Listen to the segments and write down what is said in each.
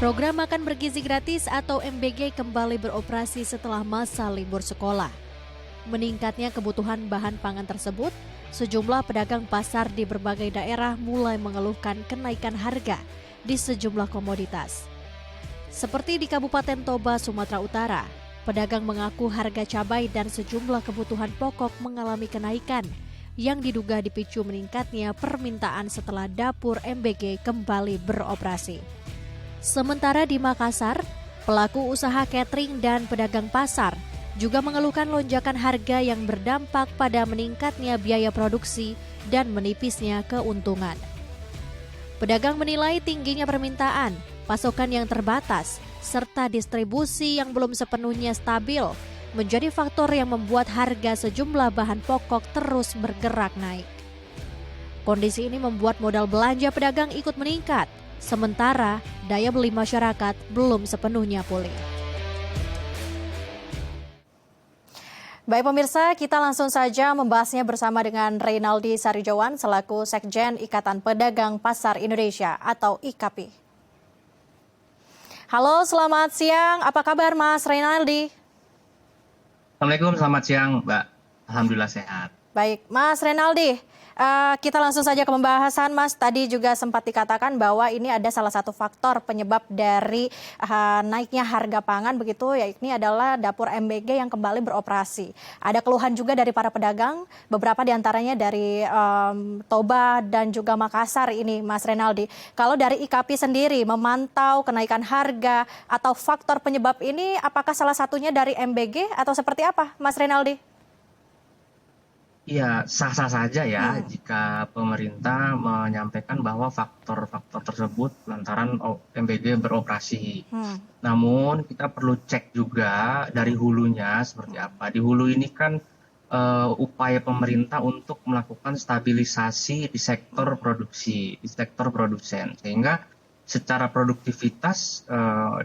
Program Makan Bergizi Gratis atau MBG kembali beroperasi setelah masa libur sekolah. Meningkatnya kebutuhan bahan pangan tersebut, sejumlah pedagang pasar di berbagai daerah mulai mengeluhkan kenaikan harga di sejumlah komoditas. Seperti di Kabupaten Toba, Sumatera Utara, pedagang mengaku harga cabai dan sejumlah kebutuhan pokok mengalami kenaikan yang diduga dipicu meningkatnya permintaan setelah dapur MBG kembali beroperasi. Sementara di Makassar, pelaku usaha catering dan pedagang pasar juga mengeluhkan lonjakan harga yang berdampak pada meningkatnya biaya produksi dan menipisnya keuntungan. Pedagang menilai tingginya permintaan, pasokan yang terbatas, serta distribusi yang belum sepenuhnya stabil menjadi faktor yang membuat harga sejumlah bahan pokok terus bergerak naik. Kondisi ini membuat modal belanja pedagang ikut meningkat, sementara daya beli masyarakat belum sepenuhnya pulih. Baik pemirsa, kita langsung saja membahasnya bersama dengan Reynaldi Sarijawan selaku Sekjen Ikatan Pedagang Pasar Indonesia atau IKAPI. Halo, selamat siang. Apa kabar Mas Reynaldi? Assalamualaikum, selamat siang Mbak. Alhamdulillah sehat. Baik, Mas Reynaldi. Kita langsung saja ke pembahasan, Mas. Tadi juga sempat dikatakan bahwa ini ada salah satu faktor penyebab dari naiknya harga pangan begitu, yakni adalah dapur MBG yang kembali beroperasi. Ada keluhan juga dari para pedagang, beberapa diantaranya dari Toba dan juga Makassar ini, Mas Reynaldi. Kalau dari IKAPI sendiri memantau kenaikan harga atau faktor penyebab ini, apakah salah satunya dari MBG atau seperti apa, Mas Reynaldi? Iya, sah-sah saja ya jika pemerintah menyampaikan bahwa faktor-faktor tersebut lantaran MBG beroperasi. Namun kita perlu cek juga dari hulunya seperti apa. Di hulu ini kan upaya pemerintah untuk melakukan stabilisasi di sektor produksi, di sektor produsen. Sehingga secara produktivitas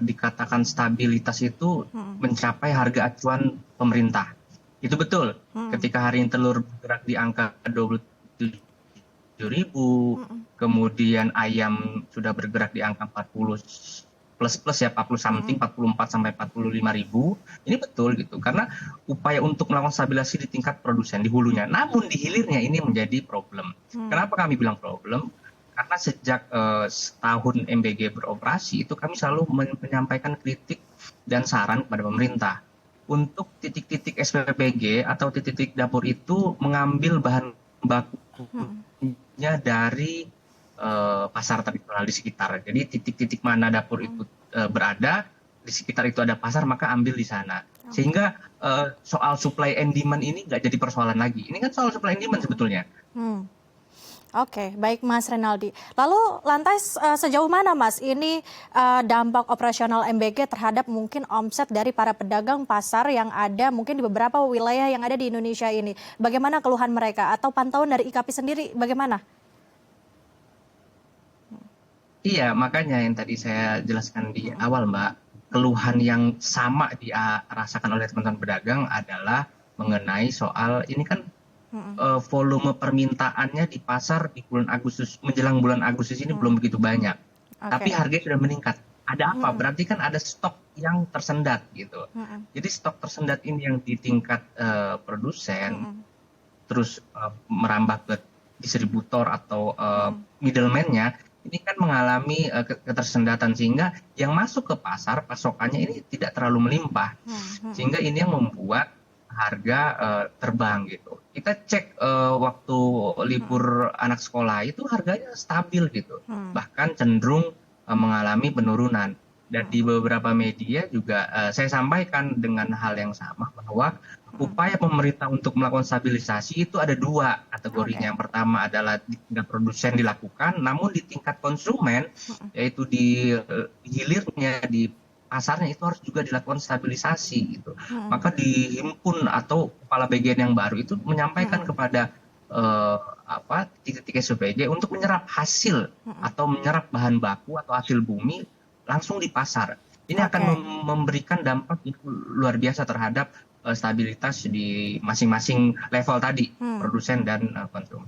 dikatakan stabilitas itu mencapai harga acuan pemerintah. Itu betul. Ketika hari ini telur bergerak di angka 27.000, kemudian ayam sudah bergerak di angka 40 plus ya, 40 something, 44 sampai 45.000. Ini betul gitu. Karena upaya untuk melakukan stabilisasi di tingkat produsen di hulunya. Namun di hilirnya ini menjadi problem. Kenapa kami bilang problem? Karena sejak setahun MBG beroperasi itu kami selalu menyampaikan kritik dan saran kepada pemerintah untuk titik-titik SPPG atau titik-titik dapur itu mengambil bahan bakunya dari pasar tradisional di sekitar. Jadi titik-titik mana dapur itu berada, di sekitar itu ada pasar, maka ambil di sana. Sehingga soal supply and demand ini nggak jadi persoalan lagi. Ini kan soal supply and demand sebetulnya. Oke, baik Mas Reynaldi. Lalu lantas sejauh mana Mas ini dampak operasional MBG terhadap mungkin omset dari para pedagang pasar yang ada mungkin di beberapa wilayah yang ada di Indonesia ini? Bagaimana keluhan mereka atau pantauan dari IKAPI sendiri bagaimana? Iya, makanya yang tadi saya jelaskan di awal Mbak, keluhan yang sama dirasakan oleh teman-teman pedagang adalah mengenai soal ini kan volume permintaannya di pasar di bulan Agustus, menjelang bulan Agustus ini belum begitu banyak. Tapi harganya sudah meningkat. Ada apa? Berarti kan ada stok yang tersendat gitu. Jadi stok tersendat ini yang di tingkat produsen, terus merambah ke distributor atau middleman-nya, ini kan mengalami ketersendatan sehingga yang masuk ke pasar pasokannya ini tidak terlalu melimpah. Sehingga ini yang membuat harga terbang gitu. Kita cek waktu libur anak sekolah itu harganya stabil gitu. Bahkan cenderung mengalami penurunan. Dan di beberapa media juga saya sampaikan dengan hal yang sama bahwa upaya pemerintah untuk melakukan stabilisasi itu ada dua kategorinya. Yang pertama adalah di tingkat produsen dilakukan, namun di tingkat konsumen yaitu di hilirnya di pasarnya itu harus juga dilakukan stabilisasi gitu. Maka dihimpun atau kepala bagian yang baru itu menyampaikan kepada titik-titik SPPG untuk menyerap hasil atau menyerap bahan baku atau hasil bumi langsung di pasar. Ini akan memberikan dampak luar biasa terhadap stabilitas di masing-masing level tadi, produsen dan konsumen.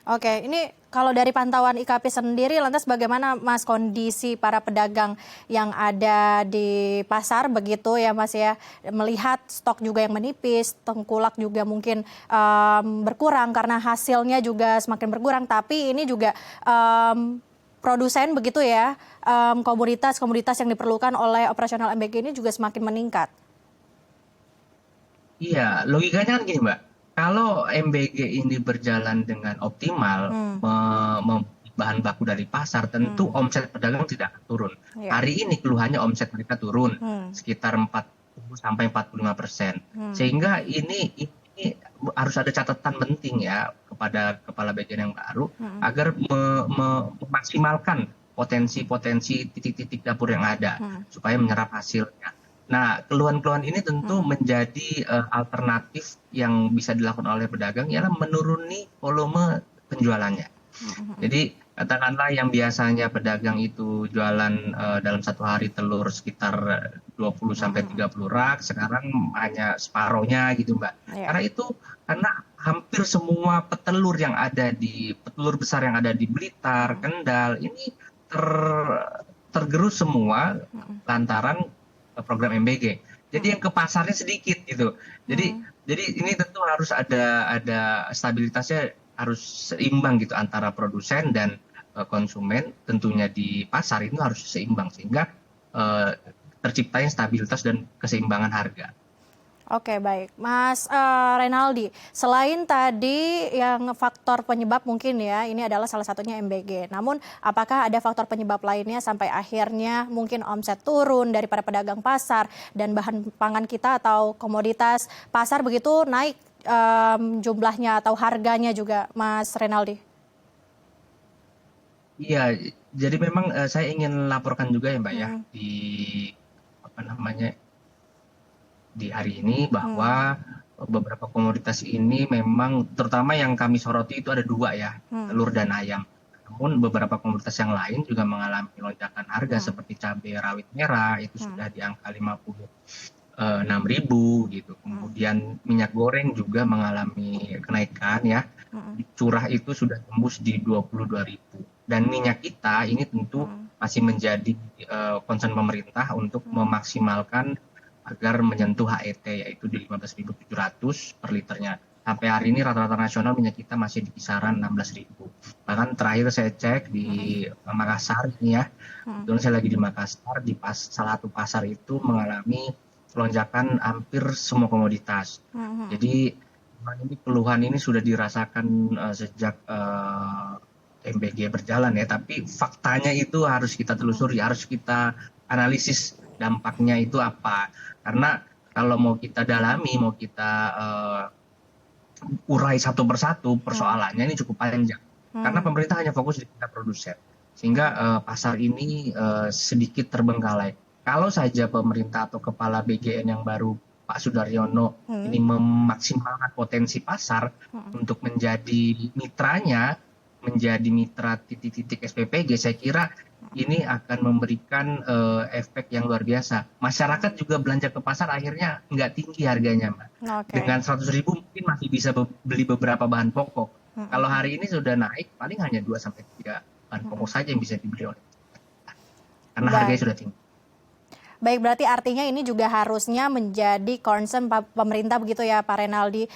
Oke, ini kalau dari pantauan IKP sendiri, lantas bagaimana Mas kondisi para pedagang yang ada di pasar begitu ya Mas ya, melihat stok juga yang menipis, tengkulak juga mungkin berkurang karena hasilnya juga semakin berkurang, tapi ini juga produsen begitu ya, komoditas-komoditas yang diperlukan oleh operasional MBG ini juga semakin meningkat. Iya, logikanya kan gini, Mbak. Kalau MBG ini berjalan dengan optimal, Hmm, bahan baku dari pasar, tentu hmm, omset pedagang tidak akan turun. ya, Hari ini keluhannya omset mereka turun hmm, sekitar 40 sampai 45%. hmm, Sehingga ini harus ada catatan penting ya kepada kepala bagian yang baru hmm, agar memaksimalkan potensi-potensi titik-titik dapur yang ada hmm, supaya menyerap hasilnya. Nah, keluhan-keluhan ini tentu hmm, menjadi alternatif yang bisa dilakukan oleh pedagang ialah menuruni volume penjualannya. hmm, hmm, Jadi katakanlah yang biasanya pedagang itu jualan dalam satu hari telur sekitar 20 hmm, sampai hmm, hmm, 30 rak, sekarang hanya separohnya gitu, Mbak. ya, Karena hampir semua petelur besar yang ada di Blitar, hmm, Kendal ini tergerus semua hmm, lantaran program MBG. Jadi hmm, yang ke pasarnya sedikit gitu. Jadi hmm. jadi ini tentu harus ada stabilitasnya, harus seimbang gitu antara produsen dan konsumen. Tentunya di pasar itu harus seimbang sehingga eh, terciptanya stabilitas dan keseimbangan harga. Oke, baik. Mas Renaldi, selain tadi yang faktor penyebab mungkin ya, ini adalah salah satunya MBG. Namun, apakah ada faktor penyebab lainnya sampai akhirnya mungkin omset turun daripada pedagang pasar dan bahan pangan kita atau komoditas pasar begitu naik jumlahnya atau harganya juga, Mas Renaldi? Iya, jadi memang saya ingin laporkan juga ya Mbak ya Hmm, di apa namanya di hari ini hmm, bahwa beberapa komoditas ini memang terutama yang kami soroti itu ada dua ya, hmm, telur dan ayam. Namun beberapa komoditas yang lain juga mengalami lonjakan harga hmm, seperti cabai rawit merah itu hmm, sudah di angka 56.000 gitu. hmm, Kemudian minyak goreng juga mengalami kenaikan ya. hmm, Curah itu sudah tembus di 22.000. Dan minyak kita ini tentu hmm, masih menjadi concern pemerintah untuk hmm, memaksimalkan agar menyentuh HET yaitu di 15.700 per liternya. Sampai hari ini rata-rata nasional minyak kita masih di kisaran 16.000. Bahkan terakhir saya cek hmm, di Makassar ini ya, hmm, kebetulan saya lagi di Makassar, di salah satu pasar itu mengalami lonjakan hampir semua komoditas. hmm, hmm. Jadi ini keluhan ini sudah dirasakan sejak MBG berjalan ya, tapi faktanya itu harus kita Hmm, telusuri, harus kita analisis dampaknya itu apa. Karena kalau mau kita dalami, mau kita urai satu persatu, hmm, persoalannya ini cukup panjang. Karena hmm, pemerintah hanya fokus di tingkat produsen, sehingga pasar ini sedikit terbengkalai. Kalau saja pemerintah atau kepala BGN yang baru Pak Sudaryono hmm, ini memaksimalkan potensi pasar hmm. untuk menjadi mitranya, menjadi mitra titik-titik SPPG, saya kira ini akan memberikan efek yang luar biasa. Masyarakat juga belanja ke pasar akhirnya nggak tinggi harganya, Mbak. Oke. Dengan 100.000 mungkin masih bisa beli beberapa bahan pokok. Hmm, Kalau hmm, hari ini sudah naik, paling hanya 2 sampai 3 bahan hmm, pokok hmm. saja yang bisa dibeli oleh karena harganya Baik. sudah tinggi. Baik, berarti artinya ini juga harusnya menjadi concern pemerintah begitu ya Pak Renaldi.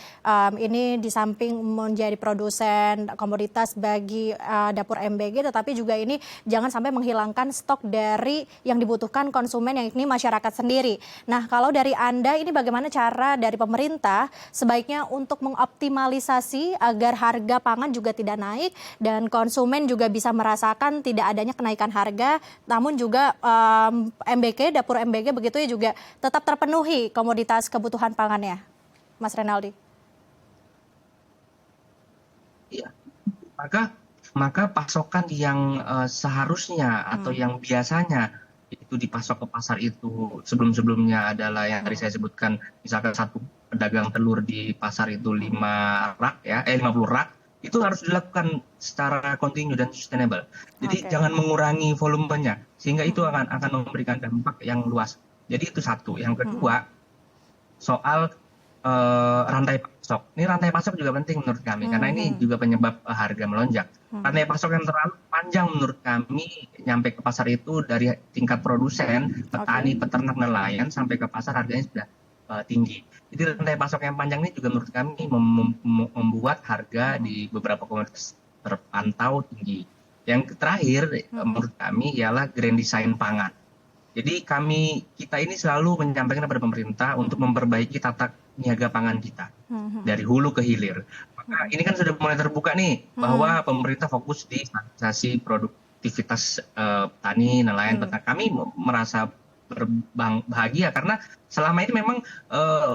Ini di samping menjadi produsen komoditas bagi dapur MBG, tetapi juga ini jangan sampai menghilangkan stok dari yang dibutuhkan konsumen yang ini masyarakat sendiri. Nah, kalau dari Anda ini bagaimana cara dari pemerintah sebaiknya untuk mengoptimalisasi agar harga pangan juga tidak naik dan konsumen juga bisa merasakan tidak adanya kenaikan harga, namun juga MBG dapur MBG begitu ya juga tetap terpenuhi komoditas kebutuhan pangannya, Mas Renaldi. Iya. Maka maka pasokan yang seharusnya atau Hmm, yang biasanya itu dipasok ke pasar itu sebelum-sebelumnya adalah yang tadi hmm, saya sebutkan, misalkan satu pedagang telur di pasar itu hmm. 50 rak, itu harus dilakukan secara kontinu dan sustainable. Jadi Oke. jangan mengurangi volumenya sehingga itu Hmm, akan memberikan dampak yang luas. Jadi itu satu. Yang hmm, kedua, soal rantai pasok. Ini rantai pasok juga penting menurut kami karena ini juga penyebab harga melonjak. Rantai pasok yang terlalu panjang menurut kami nyampe ke pasar itu dari tingkat produsen, petani, peternak, nelayan sampai ke pasar harganya sudah tinggi. Jadi rantai pasok yang panjang ini juga menurut kami membuat harga di beberapa komoditas terpantau tinggi. Yang terakhir menurut kami ialah grand design pangan. Jadi kita ini selalu menyampaikan kepada pemerintah untuk memperbaiki tata niaga pangan kita dari hulu ke hilir. Maka ini kan sudah mulai terbuka nih bahwa pemerintah fokus di stabilisasi produktivitas petani, nelayan, peternak. Kami merasa bahagia karena selama ini memang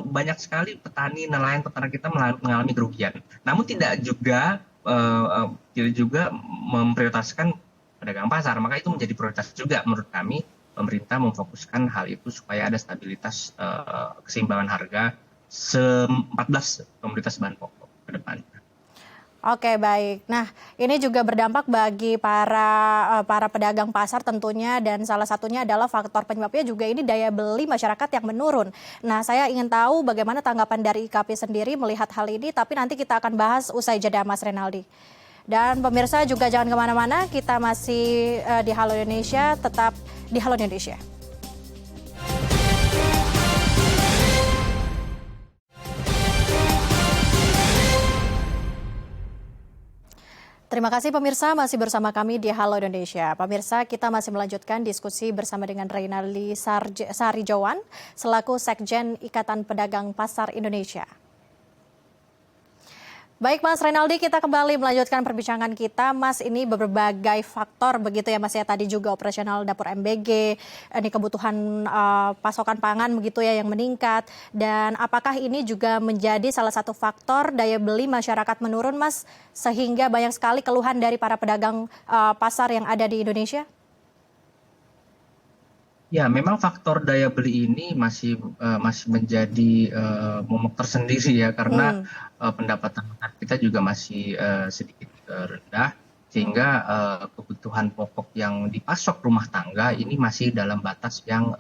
banyak sekali petani, nelayan, peternak kita mengalami kerugian. Namun tidak juga memprioritaskan pedagang pasar. Maka itu menjadi prioritas juga menurut kami. Pemerintah memfokuskan hal itu supaya ada stabilitas keseimbangan harga 14 komoditas bahan pokok ke depan. Oke, baik. Nah, ini juga berdampak bagi para pedagang pasar tentunya, dan salah satunya adalah faktor penyebabnya juga ini daya beli masyarakat yang menurun. Nah, saya ingin tahu bagaimana tanggapan dari IKP sendiri melihat hal ini, tapi nanti kita akan bahas usai jeda, Mas Renaldi. Dan pemirsa juga jangan kemana-mana, kita masih di Halo Indonesia, tetap di Halo Indonesia. Terima kasih pemirsa, masih bersama kami di Halo Indonesia. Pemirsa, kita masih melanjutkan diskusi bersama dengan Reynaldi Sarijawan selaku Sekjen Ikatan Pedagang Pasar Indonesia. Baik Mas Reynaldi, kita kembali melanjutkan perbincangan kita. Mas, ini berbagai faktor begitu ya Mas ya, tadi juga operasional dapur MBG, ini kebutuhan pasokan pangan begitu ya yang meningkat. Dan apakah ini juga menjadi salah satu faktor daya beli masyarakat menurun Mas, sehingga banyak sekali keluhan dari para pedagang pasar yang ada di Indonesia? Ya, memang faktor daya beli ini masih menjadi momok tersendiri ya, karena pendapatan kita juga masih sedikit rendah, sehingga kebutuhan pokok yang dipasok rumah tangga ini masih dalam batas yang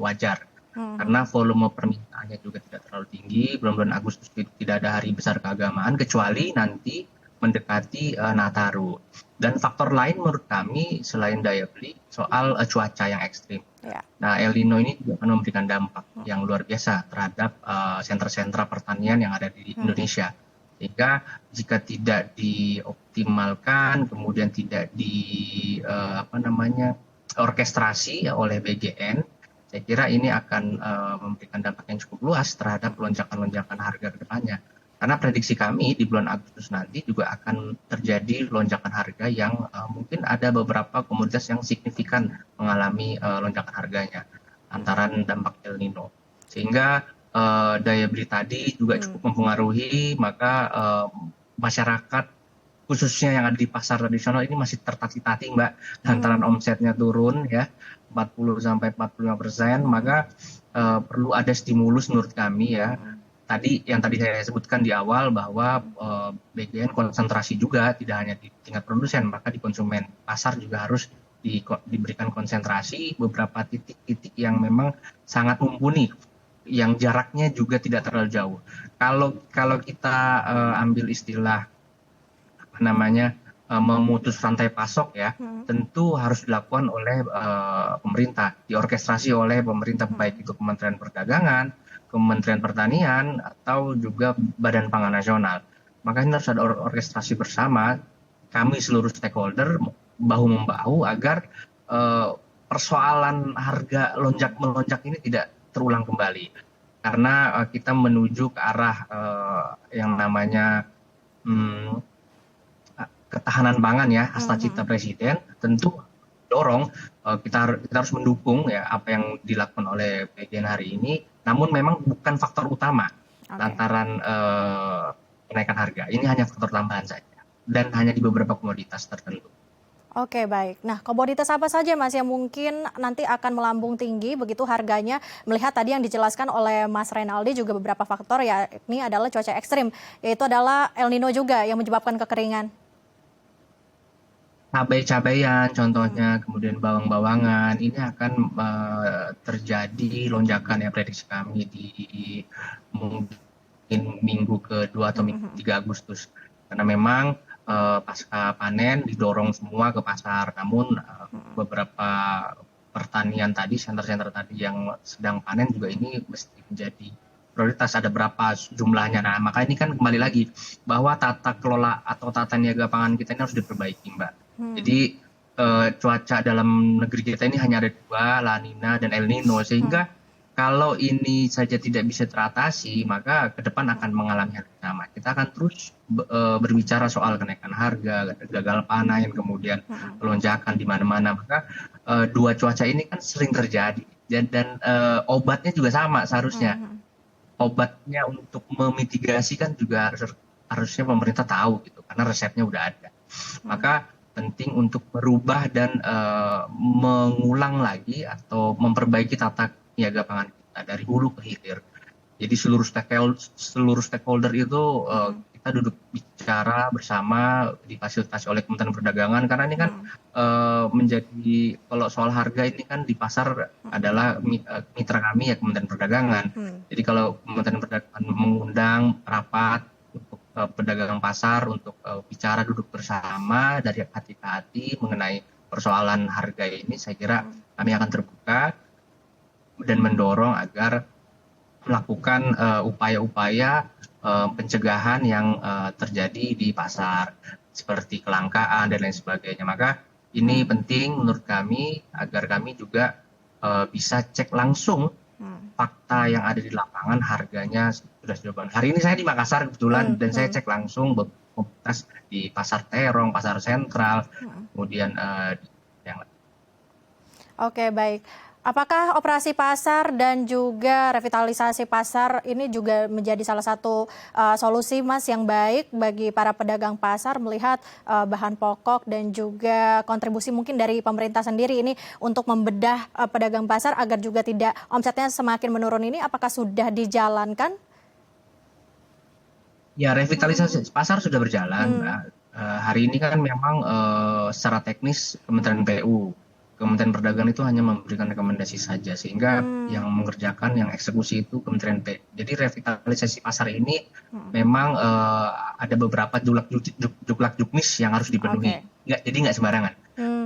wajar. Karena volume permintaannya juga tidak terlalu tinggi, bulan-bulan Agustus tidak ada hari besar keagamaan, kecuali nanti mendekati Nataru. Dan faktor lain menurut kami selain daya beli, soal cuaca yang ekstrim. Ya. Nah, El Nino ini juga akan memberikan dampak yang luar biasa terhadap sentra-sentra pertanian yang ada di Indonesia. Sehingga jika tidak dioptimalkan, kemudian tidak orkestrasi oleh BGN, saya kira ini akan memberikan dampak yang cukup luas terhadap lonjakan-lonjakan harga ke depannya. Karena prediksi kami di bulan Agustus nanti juga akan terjadi lonjakan harga yang mungkin ada beberapa komoditas yang signifikan mengalami lonjakan harganya lantaran dampak El Nino. Sehingga daya beli tadi juga cukup mempengaruhi, maka masyarakat khususnya yang ada di pasar tradisional ini masih tertatih-tatih Mbak, lantaran omsetnya turun ya 40-45%, maka perlu ada stimulus menurut kami ya. Yang tadi saya sebutkan di awal bahwa BGN konsentrasi juga tidak hanya di tingkat produsen, maka di konsumen pasar juga harus diberikan konsentrasi beberapa titik-titik yang memang sangat mumpuni, yang jaraknya juga tidak terlalu jauh. Kalau kita ambil istilah memutus rantai pasok ya, tentu harus dilakukan oleh pemerintah, diorkestrasi oleh pemerintah, baik itu Kementerian Perdagangan, Kementerian Pertanian, atau juga Badan Pangan Nasional. Makanya harus ada orkestrasi bersama kami seluruh stakeholder bahu-membahu agar persoalan harga melonjak ini tidak terulang kembali. Karena kita menuju ke arah yang namanya ketahanan pangan ya, cita Presiden, tentu dorong kita harus mendukung ya apa yang dilakukan oleh BGN hari ini. Namun memang bukan faktor utama lantaran kenaikan harga. Ini hanya faktor tambahan saja dan hanya di beberapa komoditas tertentu. Oke, baik. Nah, komoditas apa saja Mas yang mungkin nanti akan melambung tinggi begitu harganya, melihat tadi yang dijelaskan oleh Mas Reynaldi juga beberapa faktor ya, ini adalah cuaca ekstrim, yaitu adalah El Nino juga yang menyebabkan kekeringan. Cabai-cabayan contohnya, kemudian bawang-bawangan, ini akan terjadi lonjakan ya, prediksi kami di mungkin minggu kedua atau minggu 3 Agustus. Karena memang pasca panen didorong semua ke pasar, namun beberapa pertanian tadi, sentra-sentra tadi yang sedang panen juga ini mesti menjadi prioritas. Ada berapa jumlahnya. Nah, maka ini kan kembali lagi bahwa tata kelola atau tata niaga pangan kita ini harus diperbaiki, Mbak. Jadi cuaca dalam negeri kita ini hanya ada 2, La Nina dan El Nino, sehingga kalau ini saja tidak bisa teratasi, maka ke depan akan mengalami hal yang sama. Kita akan terus berbicara soal kenaikan harga, gagal panen, kemudian lonjakan di mana-mana. Maka 2 cuaca ini kan sering terjadi. Dan obatnya juga sama seharusnya. Obatnya untuk memitigasi kan juga harusnya pemerintah tahu gitu, karena resepnya udah ada. Maka penting untuk merubah dan mengulang lagi atau memperbaiki tata niaga pangan kita dari hulu ke hilir. Jadi seluruh stakeholder itu kita duduk bicara bersama, difasilitasi oleh Kementerian Perdagangan, karena ini kan menjadi, kalau soal harga ini kan di pasar adalah mitra kami ya Kementerian Perdagangan. Jadi kalau Kementerian Perdagangan mengundang rapat untuk pedagang pasar untuk bicara, duduk bersama dari hati ke hati mengenai persoalan harga ini, saya kira kami akan terbuka dan mendorong agar melakukan upaya-upaya pencegahan yang terjadi di pasar seperti kelangkaan dan lain sebagainya. Maka ini penting menurut kami agar kami juga bisa cek langsung fakta yang ada di lapangan, harganya sudah sejauh. Hari ini saya di Makassar kebetulan dan saya cek langsung komunitas di Pasar Terong, Pasar Sentral, kemudian yang lain. Oke, baik. Apakah operasi pasar dan juga revitalisasi pasar ini juga menjadi salah satu solusi, Mas, yang baik bagi para pedagang pasar melihat bahan pokok dan juga kontribusi mungkin dari pemerintah sendiri ini untuk membedah pedagang pasar agar juga tidak omsetnya semakin menurun ini, apakah sudah dijalankan? Ya, revitalisasi pasar sudah berjalan, Mbak. Hari ini kan memang secara teknis Kementerian PU, Kementerian Perdagangan itu hanya memberikan rekomendasi saja, sehingga yang mengerjakan, yang eksekusi itu Kementerian PU. Jadi revitalisasi pasar ini memang ada beberapa juklak juknis yang harus dipenuhi. Jadi nggak sembarangan.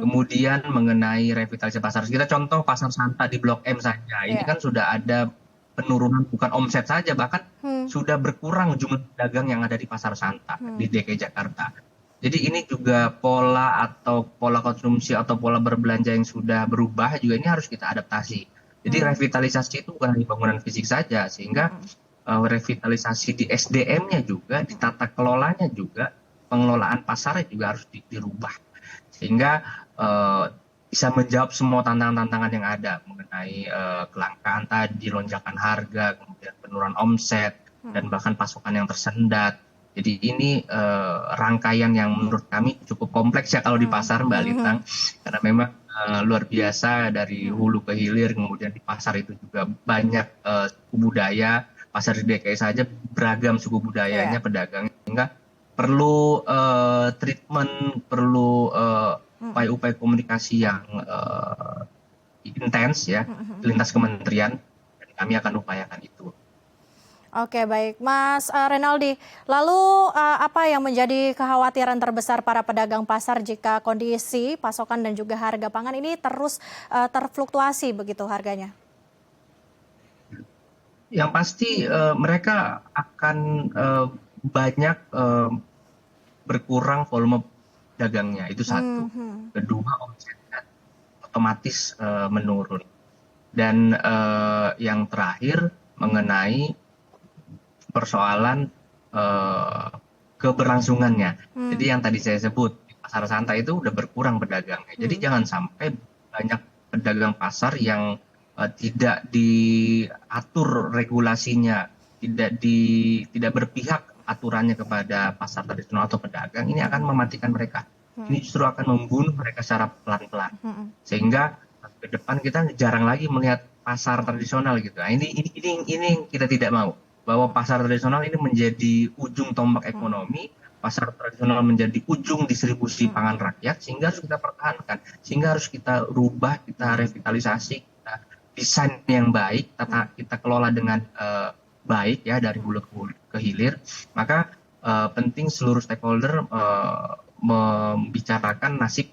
Kemudian mengenai revitalisasi pasar, kita contoh Pasar Santa di Blok M saja. Ini kan sudah ada penurunan, bukan omset saja, bahkan sudah berkurang jumlah pedagang yang ada di Pasar Santa di DKI Jakarta. Jadi ini juga pola konsumsi atau pola berbelanja yang sudah berubah juga ini harus kita adaptasi. Jadi revitalisasi itu bukan hanya bangunan fisik saja, sehingga revitalisasi di SDM-nya juga, di tata kelolanya juga, pengelolaan pasarnya juga harus dirubah. Sehingga bisa menjawab semua tantangan-tantangan yang ada mengenai kelangkaan tadi, lonjakan harga, kemudian penurunan omset, dan bahkan pasokan yang tersendat. Jadi ini rangkaian yang menurut kami cukup kompleks ya kalau di pasar, Mbak Lintang, karena memang luar biasa dari hulu ke hilir. Kemudian di pasar itu juga banyak suku budaya, pasar di DKI saja beragam suku budayanya pedagang, sehingga perlu treatment, perlu upaya-upaya komunikasi yang intens ya lintas kementerian, dan kami akan upayakan itu. Oke, baik. Mas Renaldi, lalu apa yang menjadi kekhawatiran terbesar para pedagang pasar jika kondisi pasokan dan juga harga pangan ini terus terfluktuasi begitu harganya? Yang pasti mereka akan banyak berkurang volume dagangnya, itu satu. Kedua, omsetnya otomatis menurun. Dan yang terakhir mengenai persoalan keberlangsungannya. Jadi yang tadi saya sebut, di Pasar Santa itu udah berkurang pedagangnya. Jadi jangan sampai banyak pedagang pasar yang tidak diatur regulasinya, tidak berpihak aturannya kepada pasar tradisional atau pedagang, ini akan mematikan mereka. Ini justru akan membunuh mereka secara pelan-pelan. Sehingga ke depan kita jarang lagi melihat pasar tradisional gitu. Nah, ini yang kita tidak mau. Bahwa pasar tradisional ini menjadi ujung tombak ekonomi, pasar tradisional menjadi ujung distribusi pangan rakyat, sehingga harus kita pertahankan, sehingga harus kita rubah, kita revitalisasi, kita desain yang baik, kita kelola dengan baik ya dari hulu ke hilir. ke hilir, maka penting seluruh stakeholder membicarakan nasib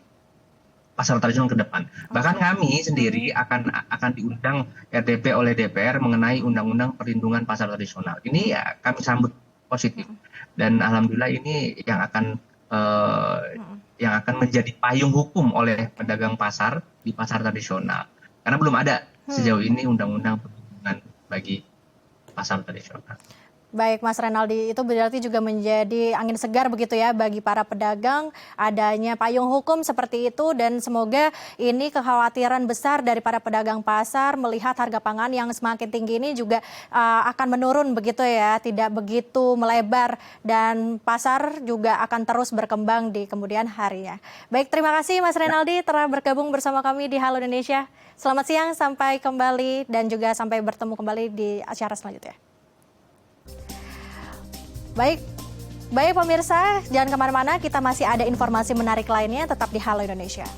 pasar tradisional ke depan. Bahkan kami sendiri akan diundang RDP oleh DPR mengenai Undang-Undang Perlindungan Pasar Tradisional. Ini ya kami sambut positif, dan alhamdulillah ini yang akan menjadi payung hukum oleh pedagang pasar di pasar tradisional. Karena belum ada sejauh ini undang-undang perlindungan bagi pasar tradisional. Baik Mas Renaldi, itu berarti juga menjadi angin segar begitu ya bagi para pedagang adanya payung hukum seperti itu, dan semoga ini kekhawatiran besar dari para pedagang pasar melihat harga pangan yang semakin tinggi ini juga akan menurun begitu ya, tidak begitu melebar, dan pasar juga akan terus berkembang di kemudian harinya. Baik, terima kasih Mas Renaldi telah bergabung bersama kami di Halo Indonesia. Selamat siang, sampai kembali dan juga sampai bertemu kembali di acara selanjutnya. Baik pemirsa, jangan kemana-mana, kita masih ada informasi menarik lainnya, tetap di Halo Indonesia.